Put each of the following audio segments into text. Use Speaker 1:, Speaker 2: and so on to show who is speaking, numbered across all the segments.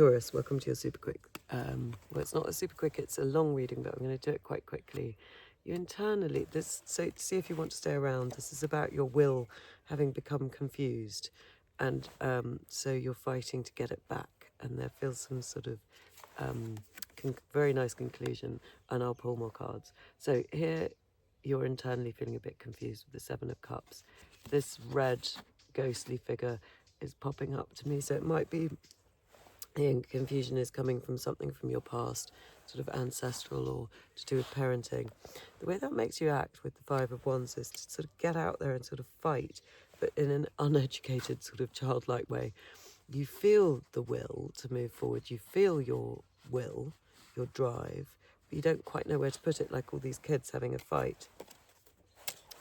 Speaker 1: Taurus, welcome to your super quick. Well, it's not a super quick, it's a long reading, but I'm going to do it quite quickly. You internally, so to see if you want to stay around, this is about your will having become confused. And so you're fighting to get it back. And there feels some sort of very nice conclusion. And I'll pull more cards. So here you're internally feeling a bit confused with the Seven of Cups. This red ghostly figure is popping up to me. So it might be the confusion is coming from something from your past, sort of ancestral or to do with parenting. The way that makes you act with the Five of Wands is to sort of get out there and sort of fight, but in an uneducated sort of childlike way. You feel the will to move forward, you feel your will, your drive, but you don't quite know where to put it, like all these kids having a fight.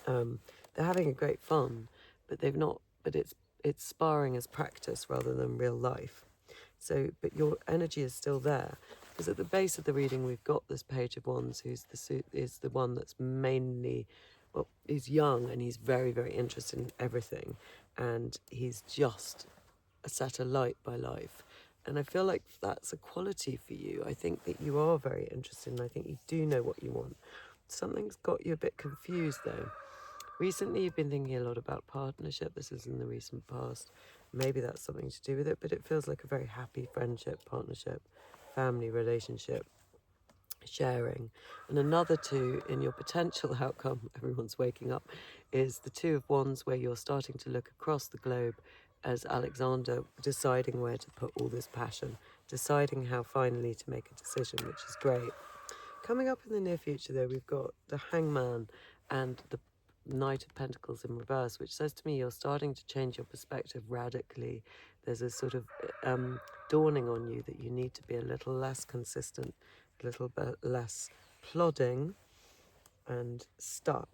Speaker 1: They're having a great fun, but they've not, but it's sparring as practice rather than real life. So, but your energy is still there, because at the base of the reading we've got this Page of Wands, who's is the one that's mainly, well, he's young and he's very, very interested in everything, and he's just set alight by life. And I feel like that's a quality for you. I think that you are very interested, and I think you do know what you want. Something's got you a bit confused though. Recently, you've been thinking a lot about partnership. This is in the recent past. Maybe that's something to do with it, but it feels like a very happy friendship, partnership, family relationship, sharing. And another two in your potential outcome, everyone's waking up, is the Two of Wands, where you're starting to look across the globe as Alexander, deciding where to put all this passion, deciding how finally to make a decision, which is great. Coming up in the near future, though, we've got the Hangman and the Knight of Pentacles in reverse, which says to me you're starting to change your perspective radically. There's a sort of dawning on you that you need to be a little less consistent, a little bit less plodding and stuck,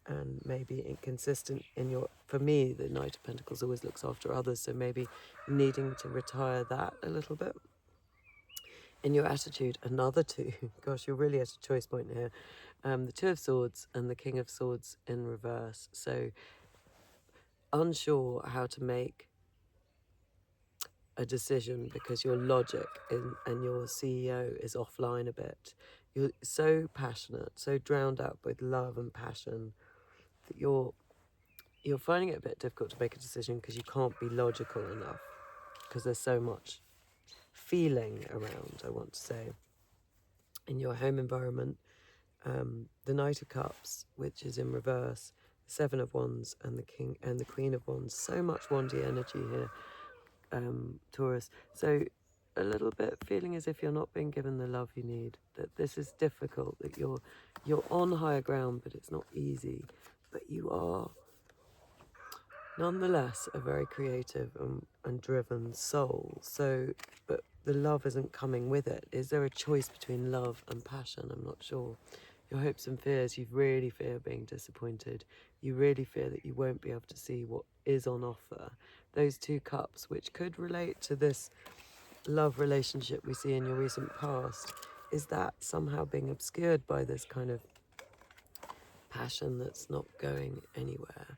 Speaker 1: and maybe inconsistent in your, for me, the Knight of Pentacles always looks after others, so maybe needing to retire that a little bit. In your attitude, another two, gosh, you're really at a choice point here. The Two of Swords and the King of Swords in reverse. So unsure how to make a decision because your logic and your CEO is offline a bit. You're so passionate, so drowned out with love and passion that you're finding it a bit difficult to make a decision because you can't be logical enough, because there's so much feeling around, I want to say. In your home environment, the Knight of Cups, which is in reverse, the Seven of Wands, and the King and the Queen of Wands. So much wandy energy here, Taurus. So a little bit feeling as if you're not being given the love you need, that this is difficult, that you're on higher ground, but it's not easy. But you are nonetheless a very creative and driven soul. So, but the love isn't coming with it. Is there a choice between love and passion? I'm not sure. Your hopes and fears, you really fear being disappointed. You really fear that you won't be able to see what is on offer. Those two cups, which could relate to this love relationship we see in your recent past, is that somehow being obscured by this kind of passion that's not going anywhere?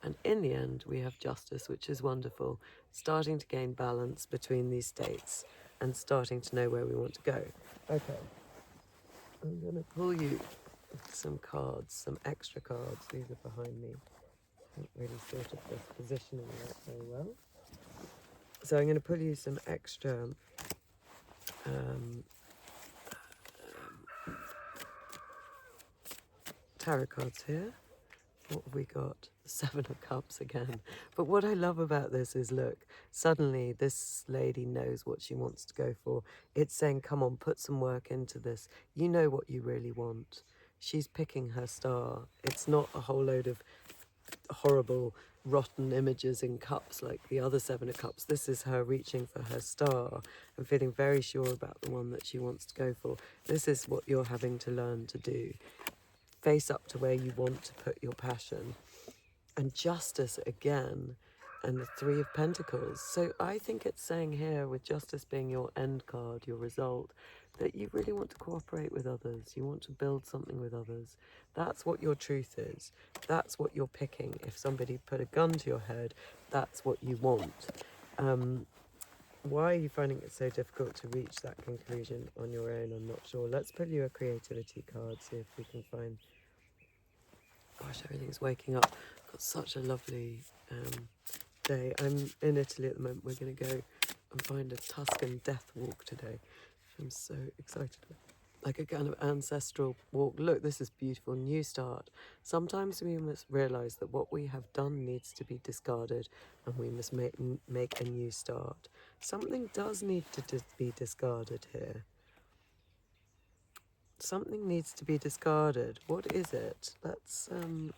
Speaker 1: And in the end, we have justice, which is wonderful, starting to gain balance between these states and starting to know where we want to go. Okay. I'm going to pull you some cards, some extra cards. These are behind me. I haven't really sorted this positioning out very well. So I'm going to pull you some extra tarot cards here. What have we got? Seven of Cups again. But what I love about this is, look, suddenly this lady knows what she wants to go for. It's saying, come on, put some work into this. You know what you really want. She's picking her star. It's not a whole load of horrible, rotten images in cups like the other Seven of Cups. This is her reaching for her star and feeling very sure about the one that she wants to go for. This is what you're having to learn to do. Face up to where you want to put your passion. And justice again, and the Three of Pentacles. So I think it's saying here, with justice being your end card, your result, that you really want to cooperate with others. You want to build something with others. That's what your truth is. That's what you're picking. If somebody put a gun to your head, that's what you want. Why are you finding it so difficult to reach that conclusion on your own? I'm not sure. Let's pull you a creativity card, see if we can find... Gosh, everything's waking up. Got such a lovely day. I'm in Italy at the moment. We're going to go and find a Tuscan death walk today. I'm so excited. Like a kind of ancestral walk. Look, this is beautiful. New start. Sometimes we must realise that what we have done needs to be discarded, and we must make a new start. Something does need to be discarded here. Something needs to be discarded. What is it? Let's,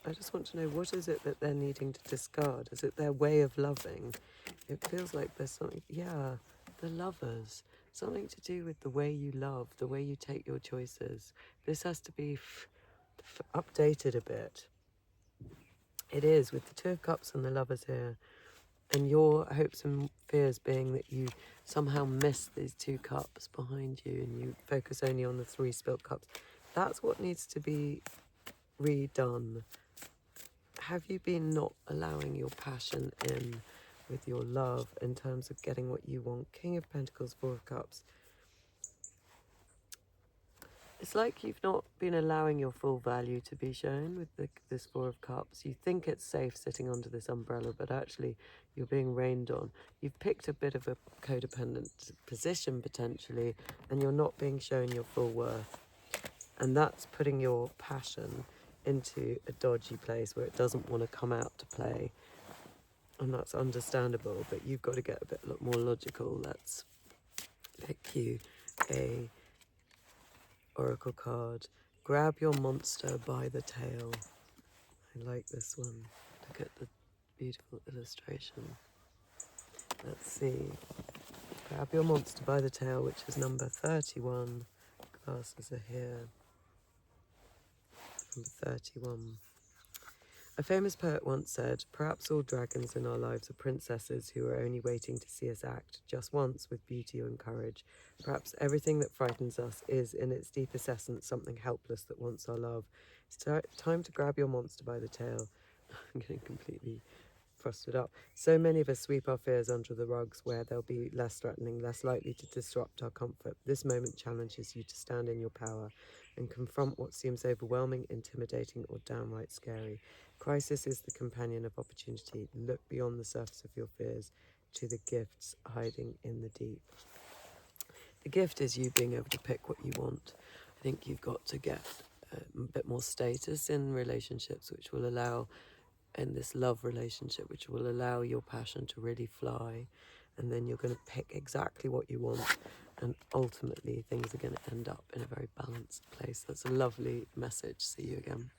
Speaker 1: I just want to know, what is it that they're needing to discard? Is it their way of loving? It feels like there's something, yeah, the lovers. Something to do with the way you love, the way you take your choices. This has to be updated a bit. It is, with the Two of Cups and the Lovers here. And your hopes and fears being that you somehow miss these 2 cups behind you and you focus only on the 3 spilt cups. That's what needs to be redone. Have you been not allowing your passion in with your love in terms of getting what you want? King of Pentacles, 4 of Cups. It's like you've not been allowing your full value to be shown with this 4 of Cups. You think it's safe sitting under this umbrella, but actually you're being rained on. You've picked a bit of a codependent position potentially, and you're not being shown your full worth. And that's putting your passion into a dodgy place where it doesn't want to come out to play. And that's understandable, but you've got to get a bit more logical. Let's pick you a oracle card. Grab your monster by the tail. I like this one. Look at the beautiful illustration. Let's see. Grab your monster by the tail, which is number 31. Glasses are here. Number 31. A famous poet once said, "Perhaps all dragons in our lives are princesses who are only waiting to see us act, just once, with beauty and courage. Perhaps everything that frightens us is, in its deepest essence, something helpless that wants our love. It's time to grab your monster by the tail." I'm getting completely frosted up. So many of us sweep our fears under the rugs where they'll be less threatening, less likely to disrupt our comfort. This moment challenges you to stand in your power and confront what seems overwhelming, intimidating, or downright scary. Crisis is the companion of opportunity. Look beyond the surface of your fears to the gifts hiding in the deep. The gift is you being able to pick what you want. I think you've got to get a bit more status in relationships, which will allow, in this love relationship, which will allow your passion to really fly. And then you're going to pick exactly what you want. And ultimately, things are going to end up in a very balanced place. That's a lovely message. See you again.